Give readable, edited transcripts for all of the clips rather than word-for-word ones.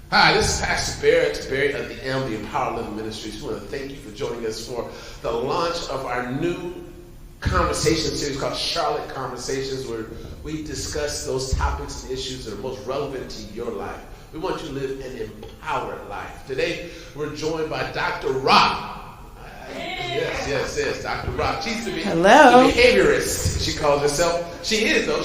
Hi, this is Pastor Barrett Berry of TheElm, the Empower Living Ministries. We want to thank you for joining us for the launch of our new conversation series called Charlotte Conversations, where we discuss those topics and issues that are most relevant to your life. We want you to live an empowered life. Today, we're joined by Dr. Rock. Yes, Dr. Rock. She's the behaviorist, she calls herself. She is though.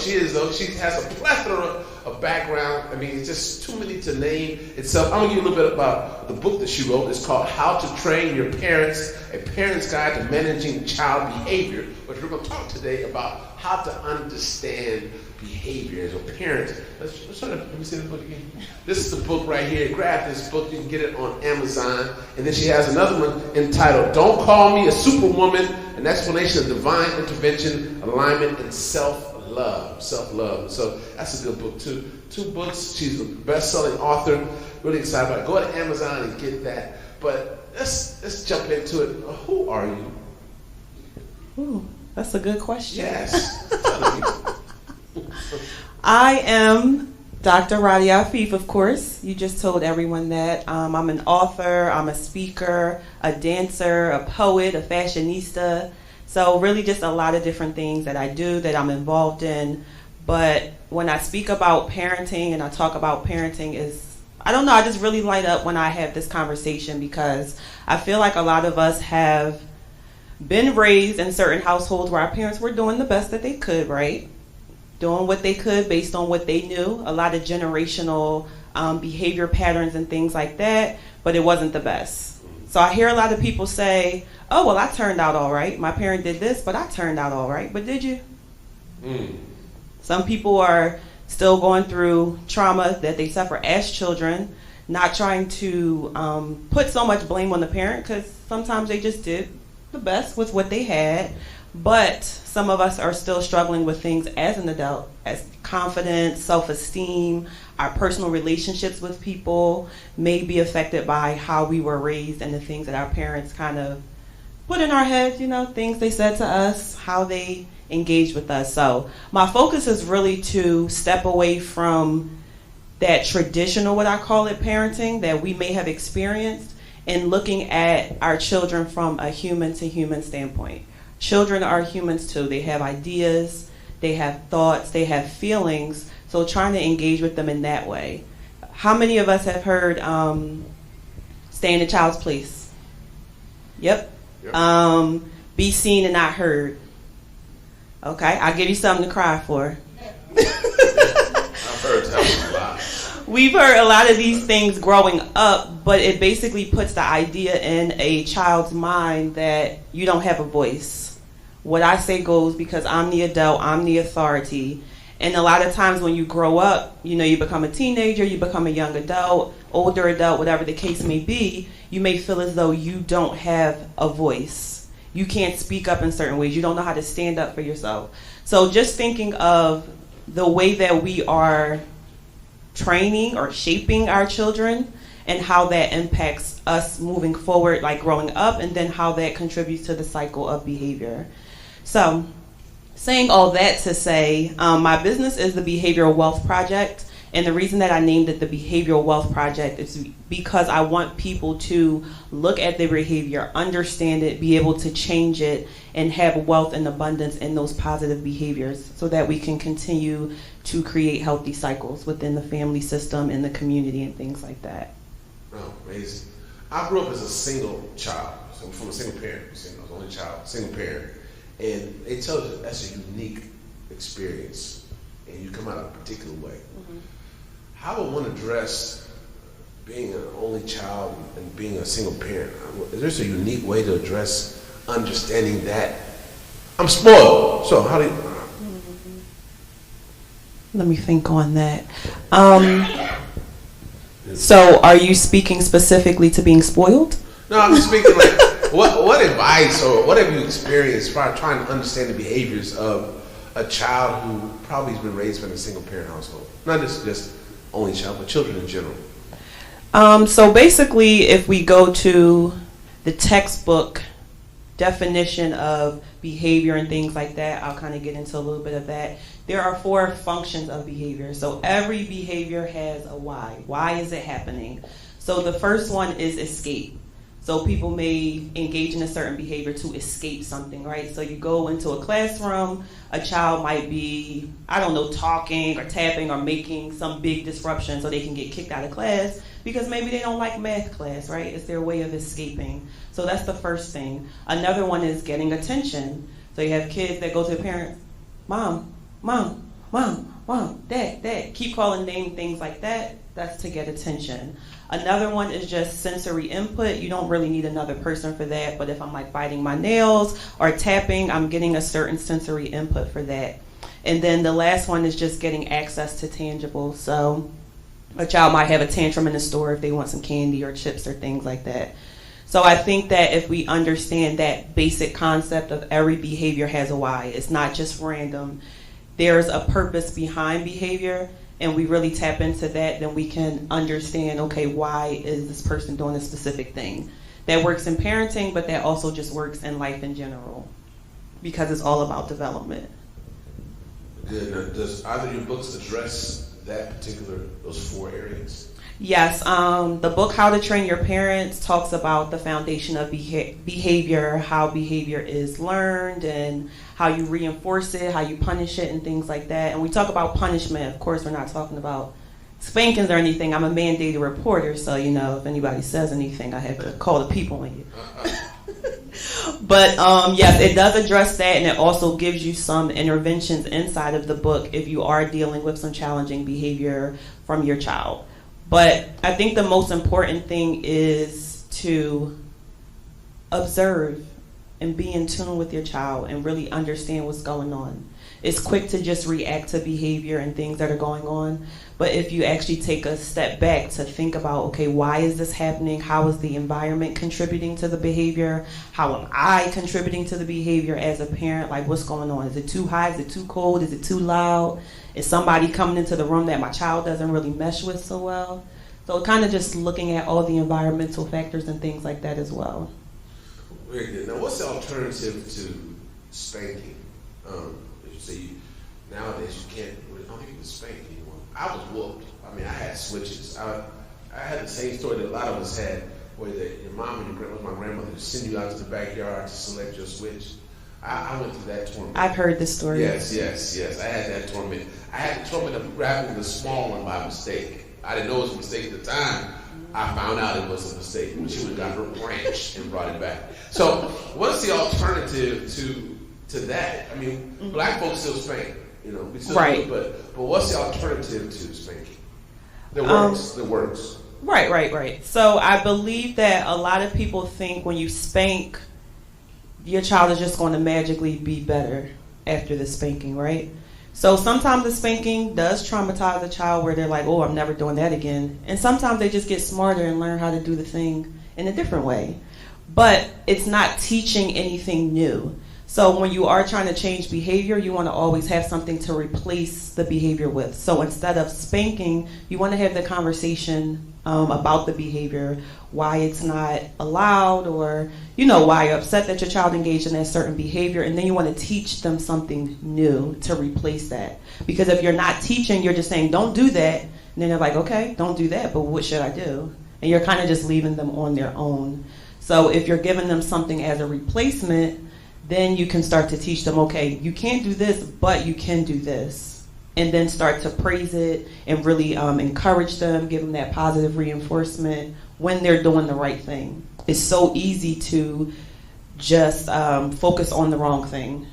She has a plethora of background. I mean, it's just too many to name itself. I'm going to give you a little bit about the book that she wrote. It's called How to Train Your Parents, A Parent's Guide to Managing Child Behavior. But we're going to talk today about how to understand behavior as a parent. Let me see the book again. This is the book right here. Grab this book. You can get it on Amazon. And then she has another one entitled Don't Call Me a Superwoman, an explanation of divine intervention, alignment, and self-love. So that's a good book too. 2 books. She's a best-selling author. Really excited about it. Go to Amazon and get that. But let's jump into it. Who are you? Ooh, that's a good question. Yes. I am Dr. Radhia Afif, of course. You just told everyone that. I'm an author, I'm a speaker, a dancer, a poet, a fashionista. So really just a lot of different things that I do, that I'm involved in. But when I speak about parenting and I talk about parenting I just really light up when I have this conversation, because I feel like a lot of us have been raised in certain households where our parents were doing the best that they could, right? Doing what they could based on what they knew. A lot of generational behavior patterns and things like that, but it wasn't the best. So I hear a lot of people say, oh, well, I turned out all right. My parent did this, but I turned out all right. But did you? Some people are still going through trauma that they suffer as children, not trying to put so much blame on the parent, because sometimes they just did the best with what they had. But some of us are still struggling with things as an adult, as confidence, self-esteem, our personal relationships with people may be affected by how we were raised and the things that our parents kind of put in our heads, things they said to us, how they engaged with us. So my focus is really to step away from that traditional, what I call it, parenting that we may have experienced, and looking at our children from a human to human standpoint. Children are humans too. They have ideas, they have thoughts, they have feelings. So trying to engage with them in that way. How many of us have heard stay in a child's place? Yep. Be seen and not heard. Okay, I'll give you something to cry for. I've heard that a lot. We've heard a lot of these things growing up, but it basically puts the idea in a child's mind that you don't have a voice. What I say goes, because I'm the adult, I'm the authority. And a lot of times when you grow up, you become a teenager, you become a young adult, older adult, whatever the case may be, you may feel as though you don't have a voice. You can't speak up in certain ways. You don't know how to stand up for yourself. So just thinking of the way that we are training or shaping our children and how that impacts us moving forward, like growing up, and then how that contributes to the cycle of behavior. So saying all that to say, my business is the Behavioral Wealth Project. And the reason that I named it the Behavioral Wealth Project is because I want people to look at their behavior, understand it, be able to change it, and have wealth and abundance in those positive behaviors so that we can continue to create healthy cycles within the family system and the community and things like that. Oh, amazing. I grew up as a single child. So I'm from a single parent. I was the only child, single parent. And they tell you that's a unique experience. And you come out a particular way. Mm-hmm. How would one address being an only child and being a single parent? Is there a unique way to address understanding that I'm spoiled? So how do you... Let me think on that. So are you speaking specifically to being spoiled? No, I'm speaking like, what advice or what have you experienced by trying to understand the behaviors of a child who probably has been raised in a single parent household? Not just only child, but children in general. So basically, if we go to the textbook definition of behavior and things like that, I'll kind of get into a little bit of that. there are 4 functions of behavior. So every behavior has a why. Why is it happening? So the first one is escape. So people may engage in a certain behavior to escape something, right? So you go into a classroom, a child might be, I don't know, talking or tapping or making some big disruption so they can get kicked out of class because maybe they don't like math class, right? It's their way of escaping. So that's the first thing. Another one is getting attention. So you have kids that go to their parents, mom, mom, mom, mom, dad, dad, keep calling name things like that. That's to get attention. Another one is just sensory input. You don't really need another person for that, but if I'm like biting my nails or tapping, I'm getting a certain sensory input for that. And then the last one is just getting access to tangibles. So a child might have a tantrum in the store if they want some candy or chips or things like that. So I think that if we understand that basic concept of every behavior has a why, it's not just random. There's a purpose behind behavior, and we really tap into that, then we can understand, okay, why is this person doing a specific thing? That works in parenting, but that also just works in life in general, because it's all about development. Good. Now, does either of your books address those 4 areas? Yes. The book, How to Train Your Parents, talks about the foundation of behavior, how behavior is learned, and how you reinforce it, how you punish it, and things like that. And we talk about punishment. Of course, we're not talking about spankings or anything. I'm a mandated reporter, so, if anybody says anything, I have to call the people on you. But, yes, it does address that, and it also gives you some interventions inside of the book if you are dealing with some challenging behavior from your child. But I think the most important thing is to observe and be in tune with your child and really understand what's going on. It's quick to just react to behavior and things that are going on, but if you actually take a step back to think about, okay, why is this happening? How is the environment contributing to the behavior? How am I contributing to the behavior as a parent? Like, what's going on? Is it too high? Is it too cold? Is it too loud? Is somebody coming into the room that my child doesn't really mesh with so well? So kind of just looking at all the environmental factors and things like that as well. Very good. Now, what's the alternative to spanking? You say nowadays you can't, I don't think you can spank anyone. I was whooped. I mean, I had switches. I had the same story that a lot of us had, where your mom and my grandmother would send you out to the backyard to select your switch. I went through that torment. I've heard this story. Yes. I had that torment. I had the torment of grabbing the small one by mistake. I didn't know it was a mistake at the time. I found out it was a mistake. She would have got her branch and brought it back. So what's the alternative to that? I mean, black folks still spank. We still do it, but what's the alternative to spanking? That works. Right. So I believe that a lot of people think when you spank, your child is just going to magically be better after the spanking, right? So sometimes the spanking does traumatize a child where they're like, oh, I'm never doing that again. And sometimes they just get smarter and learn how to do the thing in a different way. But it's not teaching anything new. So when you are trying to change behavior, you want to always have something to replace the behavior with. So instead of spanking, you want to have the conversation about the behavior, why it's not allowed, or why you're upset that your child engaged in that certain behavior, and then you want to teach them something new to replace that. Because if you're not teaching, you're just saying, don't do that, and then they're like, okay, don't do that, but what should I do? And you're kind of just leaving them on their own. So if you're giving them something as a replacement, then you can start to teach them, okay, you can't do this, but you can do this. And then start to praise it and really encourage them, give them that positive reinforcement when they're doing the right thing. It's so easy to just focus on the wrong thing.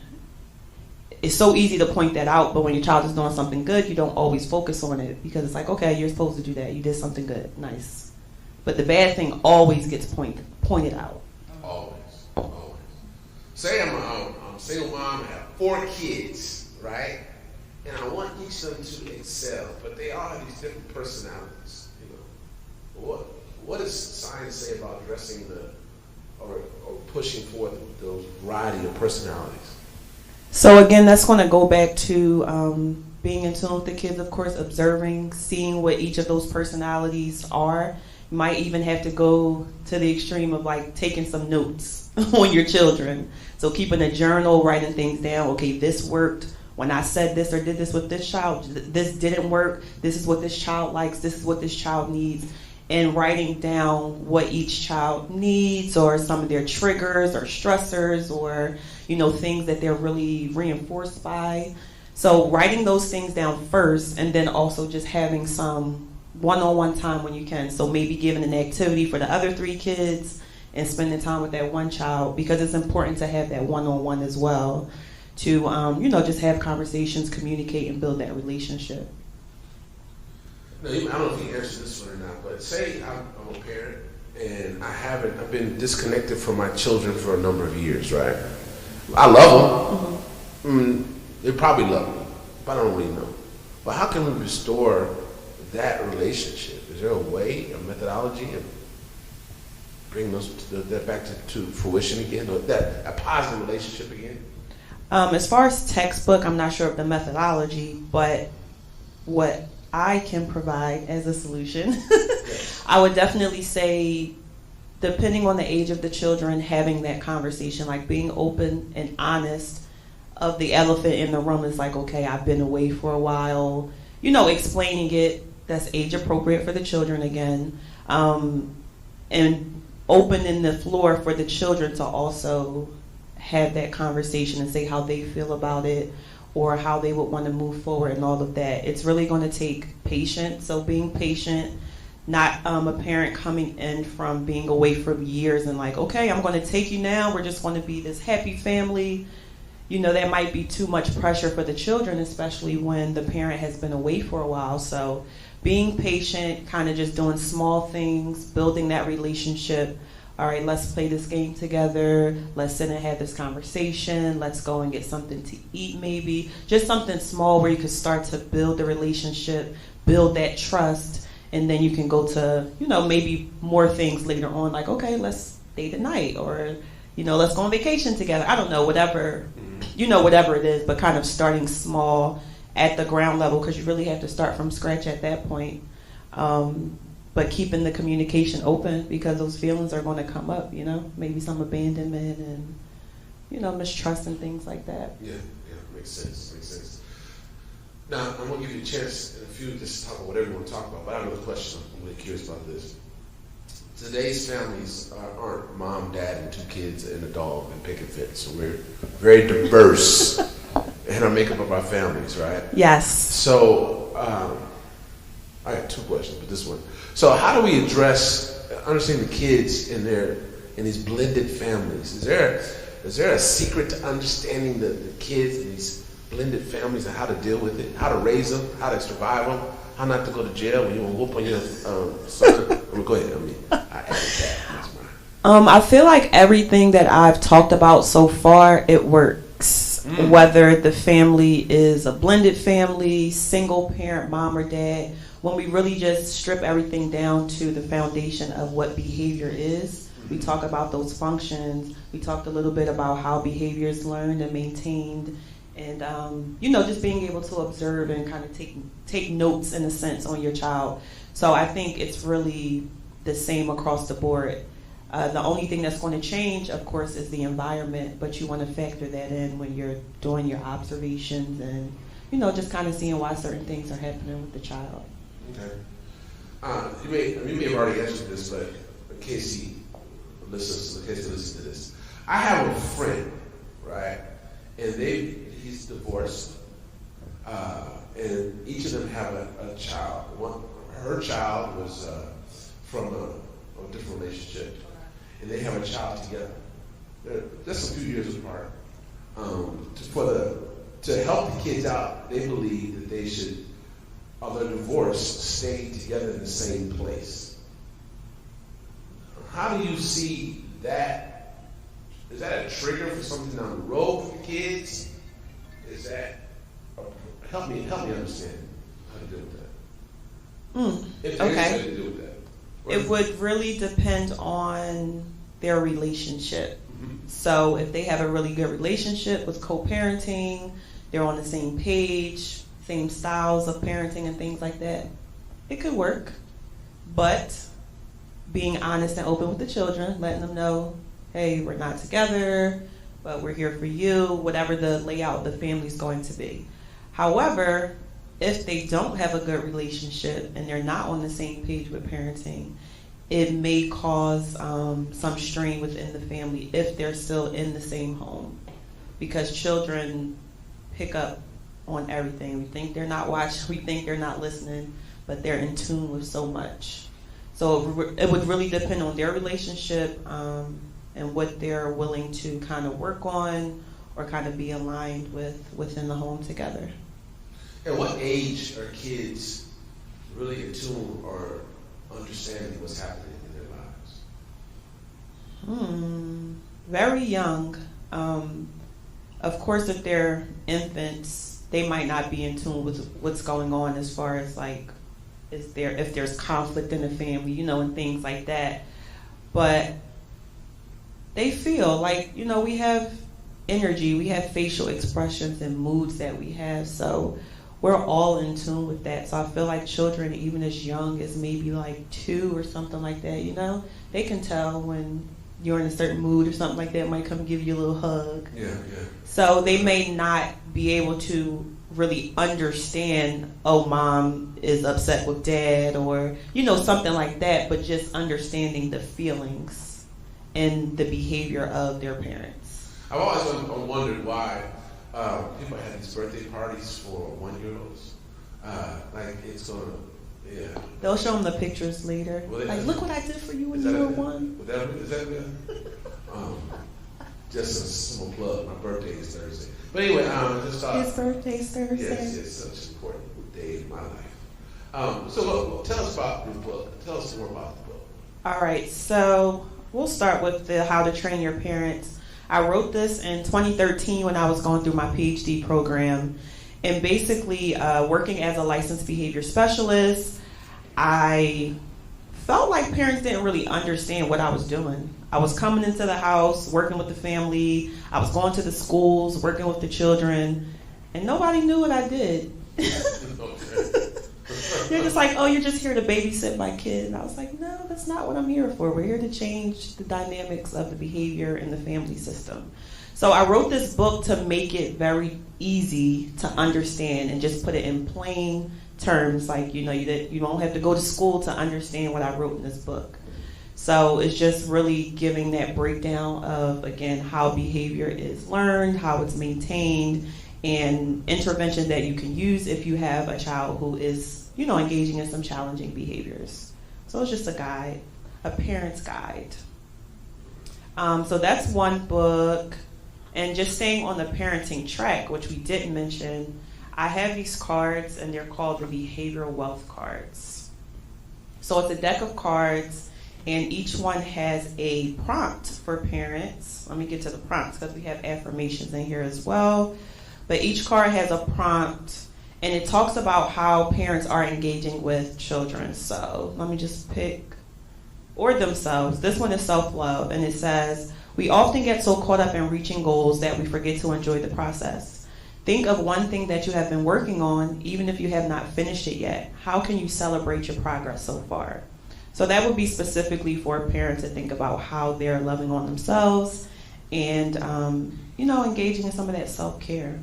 It's so easy to point that out, but when your child is doing something good, you don't always focus on it because it's like, okay, you're supposed to do that. You did something good. Nice. But the bad thing always gets pointed out. Always. Say I'm a single mom, I have 4 kids, right? And I want each of them to excel, but they all have these different personalities. What does science say about addressing or pushing forth those variety of personalities? So again, that's going to go back to being in tune with the kids, of course, observing, seeing what each of those personalities are. You might even have to go to the extreme of like taking some notes on your children. So keeping a journal, writing things down. Okay, this worked. when I said this or did this with this child, this didn't work. This is what this child likes. This is what this child needs. And writing down what each child needs, or some of their triggers or stressors, or, things that they're really reinforced by. So writing those things down first, and then also just having some one-on-one time when you can. So maybe giving an activity for the other 3 kids and spending time with that one child, because it's important to have that one-on-one as well to, just have conversations, communicate, and build that relationship. No, I don't know if you answered this one or not, but say I'm a parent and I've been disconnected from my children for a number of years, right? I love them. They probably love me, but I don't really know. But how can we restore that relationship? Is there a way, a methodology, and bring that back to fruition again, or a positive relationship again? As far as textbook, I'm not sure of the methodology, but what I can provide as a solution, I would definitely say, depending on the age of the children, having that conversation, like being open and honest of the elephant in the room is like, okay, I've been away for a while, explaining it, that's age appropriate for the children again, and opening the floor for the children to also have that conversation and say how they feel about it, or how they would want to move forward and all of that. It's really going to take patience. So being patient, not a parent coming in from being away for years and like, okay, I'm going to take you now. We're just going to be this happy family. That might be too much pressure for the children, especially when the parent has been away for a while. So being patient, kind of just doing small things, building that relationship. All right, let's play this game together. Let's sit and have this conversation. Let's go and get something to eat maybe. Just something small where you can start to build the relationship, build that trust, and then you can go to, maybe more things later on, like, okay, let's date at night, or, let's go on vacation together. I don't know, whatever it is, but kind of starting small at the ground level, because you really have to start from scratch at that point. But keeping the communication open, because those feelings are going to come up, maybe some abandonment and, mistrust and things like that. Yeah, makes sense. Now, I'm going to give you a chance in a few just to talk about whatever you want to talk about, but I have another question. I'm really curious about this. Today's families aren't mom, dad, and 2 kids and a dog and picket fence. So we're very diverse in our makeup of our families, right? Yes. So, I have 2 questions, but this one. So how do we understand the kids in these blended families? Is there a secret to understanding the kids in these blended families and how to deal with it, how to raise them, how to survive them, how not to go to jail when you want to whoop on your son? Go ahead. I added that. That's mine. I feel like everything that I've talked about so far, it works. Whether the family is a blended family, single parent, mom or dad, when we really just strip everything down to the foundation of what behavior is, we talk about those functions. We talked a little bit about how behavior is learned and maintained, and just being able to observe and kind of take notes in a sense on your child. So I think it's really the same across the board. The only thing that's going to change, of course, is the environment, but you want to factor that in when you're doing your observations and just kind of seeing why certain things are happening with the child. Okay. You may have already answered this, but in case he listens to this, I have a friend, right? And he's divorced, and each of them have a child. Her child was from a different relationship, and they have a child together. They're just a few years apart. To help the kids out, they believe that they should, of their divorce, stay together in the same place. How do you see that? Is that a trigger for something down the road for the kids? Is that help me understand how to deal with that? If there is a way to deal with that. It would really depend on their relationship. Mm-hmm. So if they have a really good relationship with co-parenting, they're on the same page, same styles of parenting and things like that, it could work. But being honest and open with the children, letting them know, hey, we're not together, but we're here for you, whatever the layout of the family is going to be. However, if they don't have a good relationship and they're not on the same page with parenting, it may cause some strain within the family if they're still in the same home, because children pick up on everything. We think they're not watching, we think they're not listening, but they're in tune with so much. So it would really depend on their relationship and what they're willing to kind of work on or kind of be aligned with within the home together. At what age are kids really in tune or understanding what's happening in their lives? Very young. Of course, if they're infants, they might not be in tune with what's going on as far as like, if there's conflict in the family, and things like that. But they feel like, we have energy, we have facial expressions and moods that we have. So we're all in tune with that. So I feel like children, even as young as maybe like 2 or something like that, they can tell when you're in a certain mood or something like that, might come give you a little hug. Yeah. So they may not be able to really understand, oh, mom is upset with dad, or, something like that, but just understanding the feelings and the behavior of their parents. I've always wondered why people have these birthday parties for 1-year-olds. They'll show them the pictures later. Look what I did for you when you were 1. Is that good? Just a small plug. My birthday is Thursday. But anyway, just his birthday's Thursday. Yes, it's such an important day in my life. So tell us about the book. Tell us more about the book. All right, so we'll start with the How to Train Your Parents. I wrote this in 2013 when I was going through my PhD program. And basically, working as a licensed behavior specialist, I felt like parents didn't really understand what I was doing. I was coming into the house, working with the family. I was going to the schools, working with the children, and nobody knew what I did. They're just like, oh, you're just here to babysit my kid. And I was like, no, that's not what I'm here for. We're here to change the dynamics of the behavior in the family system. So I wrote this book to make it very easy to understand and just put it in plain terms. Like, you don't have to go to school to understand what I wrote in this book. So it's just really giving that breakdown of, again, how behavior is learned, how it's maintained, and intervention that you can use if you have a child who is, engaging in some challenging behaviors. So it's just a guide, a parent's guide. So that's one book. And just staying on the parenting track, which we didn't mention, I have these cards, and they're called the Behavioral Wealth Cards. So it's a deck of cards, and each one has a prompt for parents. Let me get to the prompts because we have affirmations in here as well. But each card has a prompt, and it talks about how parents are engaging with children. So let me just pick, or themselves. This one is self-love, and it says, we often get so caught up in reaching goals that we forget to enjoy the process. Think of one thing that you have been working on, even if you have not finished it yet. How can you celebrate your progress so far? So that would be specifically for parents to think about how they're loving on themselves and, engaging in some of that self-care.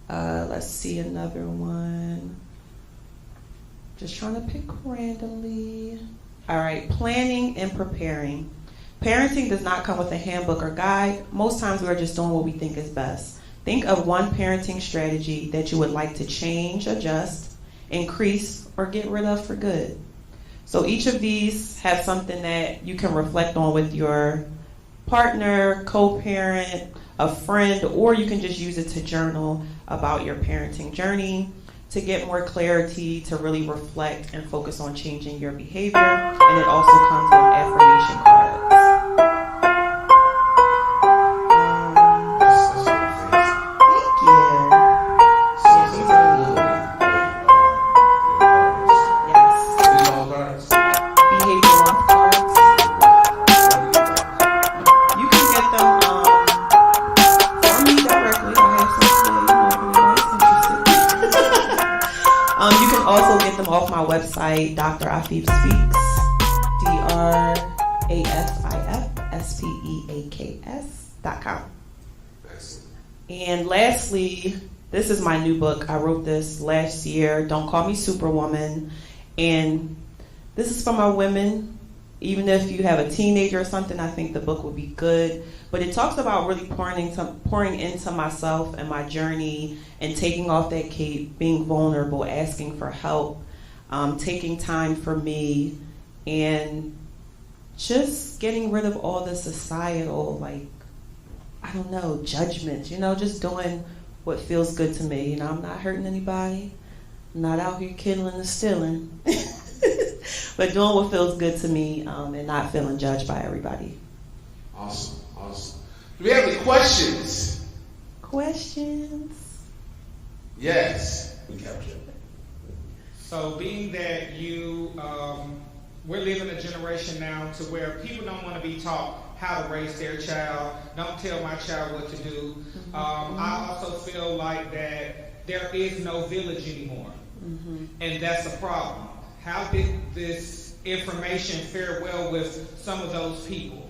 Let's see another one. Just trying to pick randomly. All right, planning and preparing. Parenting does not come with a handbook or guide. Most times we're just doing what we think is best. Think of one parenting strategy that you would like to change, adjust, increase, or get rid of for good. So each of these have something that you can reflect on with your partner, co-parent, a friend, or you can just use it to journal about your parenting journey to get more clarity, to really reflect and focus on changing your behavior. And it also comes with affirmation cards. Off my website, Dr. Afif Speaks, DrAfifSpeaks.com. And lastly, this is my new book. I wrote this last year, Don't Call Me Superwoman. And this is for my women. Even if you have a teenager or something, I think the book would be good. But it talks about really pouring into myself and my journey and taking off that cape, being vulnerable, asking for help, taking time for me, and just getting rid of all the societal, judgments, just doing what feels good to me. I'm not hurting anybody. I'm not out here killing and stealing. But doing what feels good to me and not feeling judged by everybody. Awesome. Do we have any questions? Questions? Yes, we capture it. So being that we're living a generation now to where people don't want to be taught how to raise their child, don't tell my child what to do. I also feel like that there is no village anymore. And that's a problem. How did this information fare well with some of those people?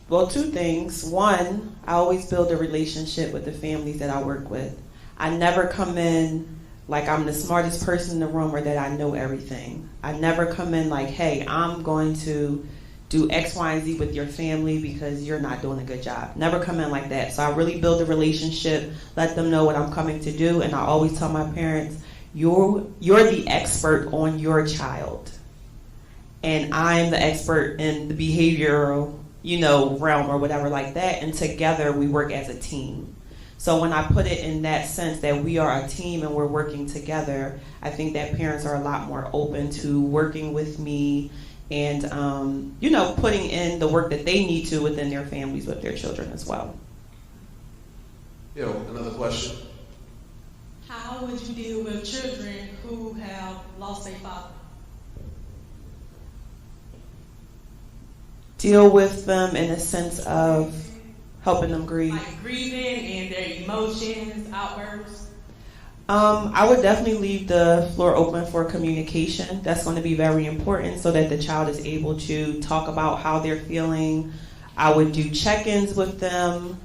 Well, two things. One, I always build a relationship with the families that I work with. I never come in like I'm the smartest person in the room or that I know everything. I never come in like, hey, I'm going to do X, Y, and Z with your family because you're not doing a good job. Never come in like that. So I really build a relationship, let them know what I'm coming to do, and I always tell my parents, you're the expert on your child, and I'm the expert in the behavioral, realm or whatever like that, and together we work as a team. So when I put it in that sense that we are a team and we're working together, I think that parents are a lot more open to working with me and, putting in the work that they need to within their families with their children as well. Another question. How would you deal with children who have lost their father? Deal with them in a sense of helping them grieve. Like grieving and their emotions, outbursts? I would definitely leave the floor open for communication. That's going to be very important so that the child is able to talk about how they're feeling. I would do check-ins with them.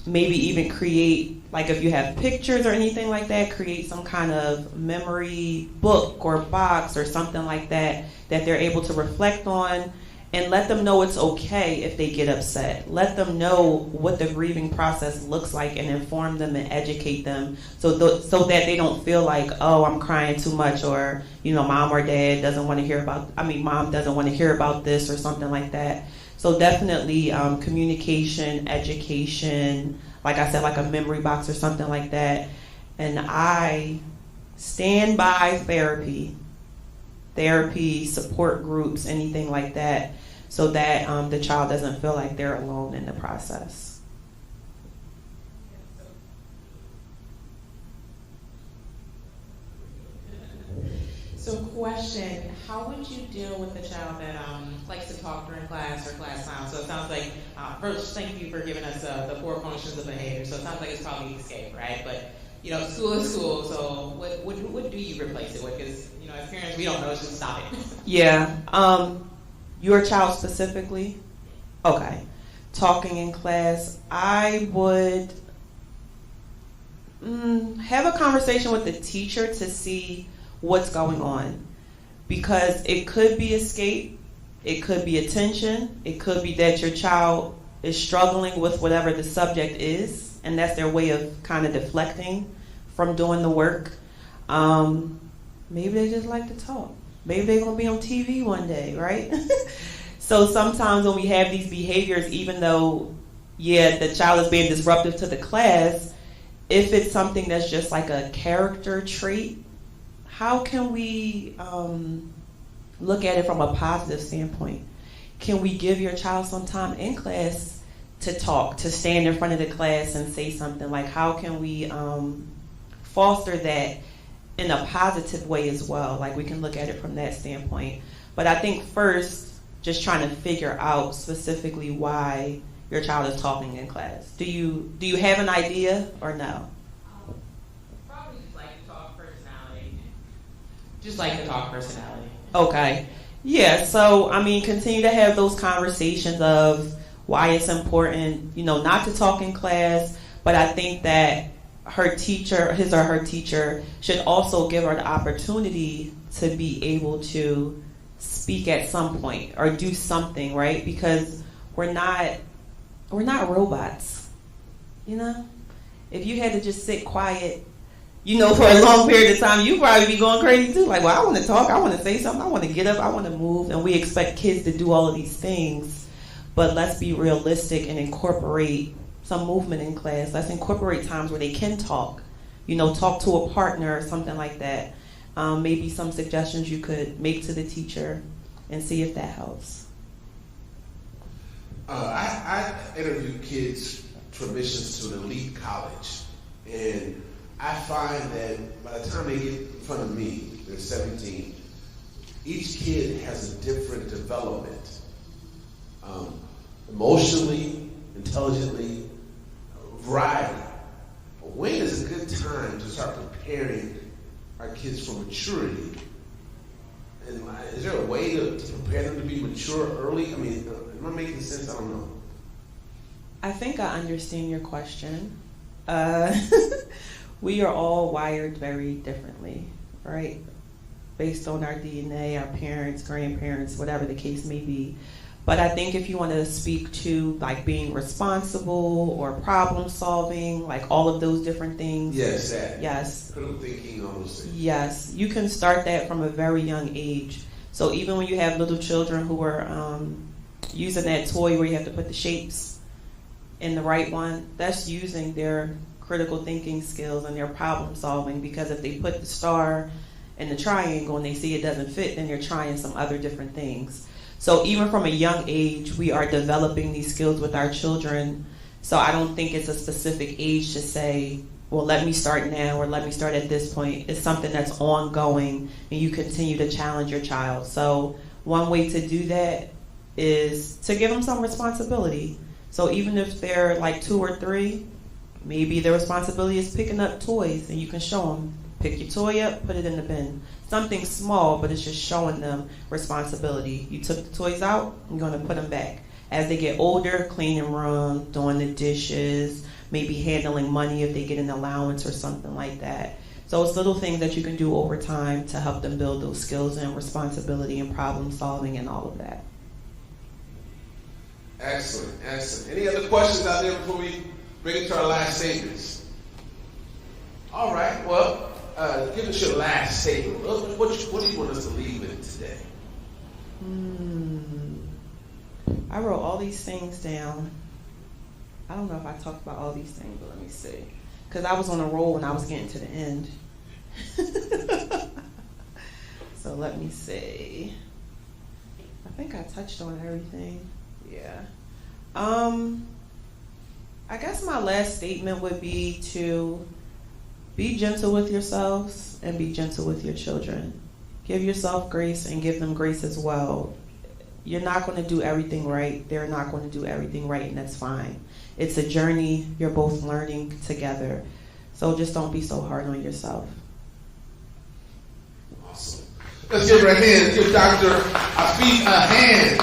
Maybe even create, like if you have pictures or anything like that, create some kind of memory book or box or something like that they're able to reflect on, and let them know it's okay if they get upset. Let them know what the grieving process looks like and inform them and educate them so that they don't feel like, oh, I'm crying too much, or, mom or dad doesn't want to hear about, mom doesn't want to hear about this or something like that. So definitely communication, education, like I said, like a memory box or something like that. And I stand by therapy, support groups, anything like that, so that the child doesn't feel like they're alone in the process. So question, how would you deal with a child that likes to talk during class or class time? So it sounds like, first, thank you for giving us the 4 functions of behavior. So it sounds like it's probably escape, right? But, school is school, so what do you replace it with? Because, as parents, we don't know, just stop it. Yeah. Your child specifically? Okay. Talking in class, I would have a conversation with the teacher to see what's going on, because it could be escape, it could be attention, it could be that your child is struggling with whatever the subject is, and that's their way of kind of deflecting from doing the work. Maybe they just like to talk. Maybe they're going to be on TV one day, right? So sometimes when we have these behaviors, even though, the child is being disruptive to the class, if it's something that's just like a character trait, how can we look at it from a positive standpoint? Can we give your child some time in class to talk, to stand in front of the class and say something? Like, how can we foster that in a positive way as well? Like, we can look at it from that standpoint. But I think first, just trying to figure out specifically why your child is talking in class. Do you have an idea or no? Probably just like to talk personality. Okay. Yeah, so, continue to have those conversations of why it's important, not to talk in class, but I think that his or her teacher should also give her the opportunity to be able to speak at some point or do something, right? Because we're not robots, If you had to just sit quiet, for a long period of time, you'd probably be going crazy too. Like, well, I want to talk, I want to say something, I want to get up, I want to move, and we expect kids to do all of these things. But let's be realistic and incorporate some movement in class. Let's incorporate times where they can talk, talk to a partner or something like that. Maybe some suggestions you could make to the teacher and see if that helps. I interview kids for admissions to an elite college, and I find that by the time they get in front of me, they're 17, each kid has a different development. Emotionally, intelligently, variety. When is a good time to start preparing our kids for maturity? And is there a way to prepare them to be mature early? I mean, am I making sense? I don't know. I think I understand your question. We are all wired very differently, right? Based on our DNA, our parents, grandparents, whatever the case may be. But I think if you want to speak to like being responsible or problem solving, like all of those different things. Yes, that. Yes. Critical thinking, all those things. Yes, you can start that from a very young age. So even when you have little children who are using that toy where you have to put the shapes in the right one, that's using their critical thinking skills and their problem solving, because if they put the star in the triangle and they see it doesn't fit, then they're trying some other different things. So even from a young age, we are developing these skills with our children. So I don't think it's a specific age to say, well, let me start now or let me start at this point. It's something that's ongoing and you continue to challenge your child. So one way to do that is to give them some responsibility. So even if they're like 2 or 3, maybe their responsibility is picking up toys, and you can show them, pick your toy up, put it in the bin. Something small, but it's just showing them responsibility. You took the toys out, you're going to put them back. As they get older, cleaning room, doing the dishes, maybe handling money if they get an allowance or something like that. So it's little things that you can do over time to help them build those skills and responsibility and problem solving and all of that. Excellent, excellent. Any other questions out there before we bring it to our last statements? All right, well, give us your last statement. What do you want us to leave with today? I wrote all these things down. I don't know if I talked about all these things, but let me see. Because I was on a roll when I was getting to the end. So let me see. I think I touched on everything. Yeah. I guess my last statement would be to be gentle with yourselves and be gentle with your children. Give yourself grace and give them grace as well. You're not going to do everything right. They're not going to do everything right, and that's fine. It's a journey. You're both learning together. So just don't be so hard on yourself. Awesome. Let's give her a hand. Give Dr. Afif a hand.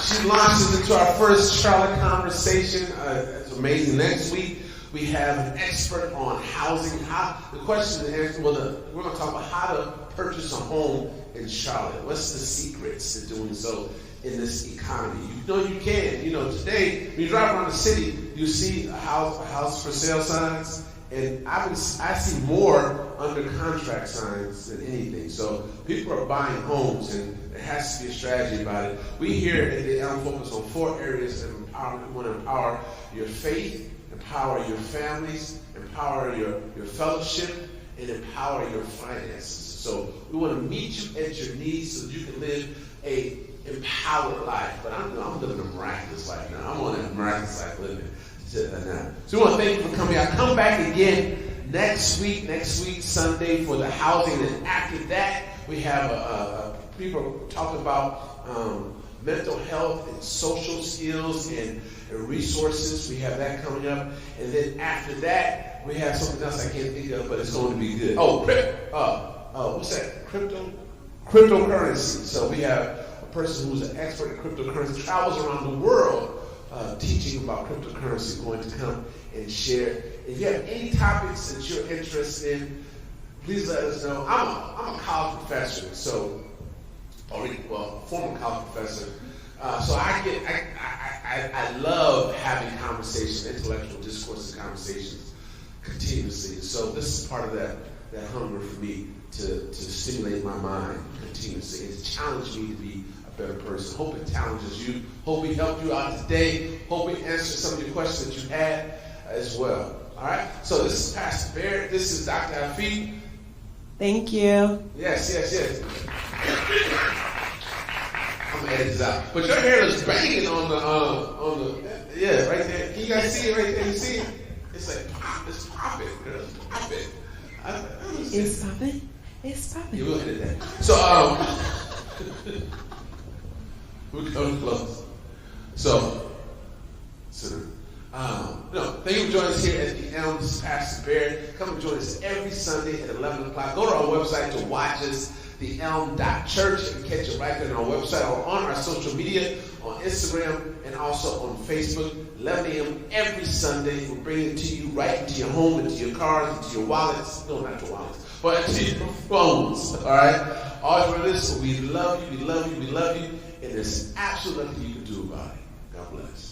She launches into our first Charlotte conversation. It's amazing. Next week, we have an expert on housing. The question is, we're going to talk about how to purchase a home in Charlotte. What's the secrets to doing so in this economy? You know you can. Today, when you drive around the city, you see a house for sale signs, and I see more under contract signs than anything. So people are buying homes, and there has to be a strategy about it. We here at TheElm focus on 4 areas of empowerment. We want to empower your faith, empower your families, empower your fellowship, and empower your finances. So we want to meet you at your needs so that you can live a empowered life. But I'm living a miraculous life now. I'm on a miraculous life living now. So we want to thank you for coming out. Come back again next week, Sunday, for the housing. And after that, we have people talking about mental health and social skills and resources. We have that coming up. And then after that, we have something else I can't think of, but it's going to be good. What's that? Cryptocurrency. So we have a person who's an expert in cryptocurrency, travels around the world teaching about cryptocurrency, going to come and share. If you have any topics that you're interested in, please let us know. I'm a college professor, so former college professor. So I love having conversations, intellectual discourse and conversations continuously. So this is part of that hunger for me to stimulate my mind continuously. It's challenged me to be a better person. Hope it challenges you. Hope we helped you out today. Hope we answered some of your questions that you had as well. All right? So this is Pastor Barrett. This is Dr. Afif. Thank you. Yes. I'm gonna edit this out. But your hair is banging on the right there. Can you guys see it right there? You see it? It's like it's popping, girl. It's popping. It's popping. It's popping. You will edit that. So we're coming close. So thank you for joining us here at the Elm. This is Pastor Barrett. Come and join us every Sunday at 11 o'clock. Go to our website to watch us, TheElm.Church, and catch it right there on our website or on our social media, on Instagram and also on Facebook. 11 a.m. every Sunday. We're bringing it to you right into your home, into your cars, into your wallets. No, not your wallets, but into your phones. All right? Always remember this. We love you, we love you, we love you. And there's absolutely nothing you can do about it. God bless.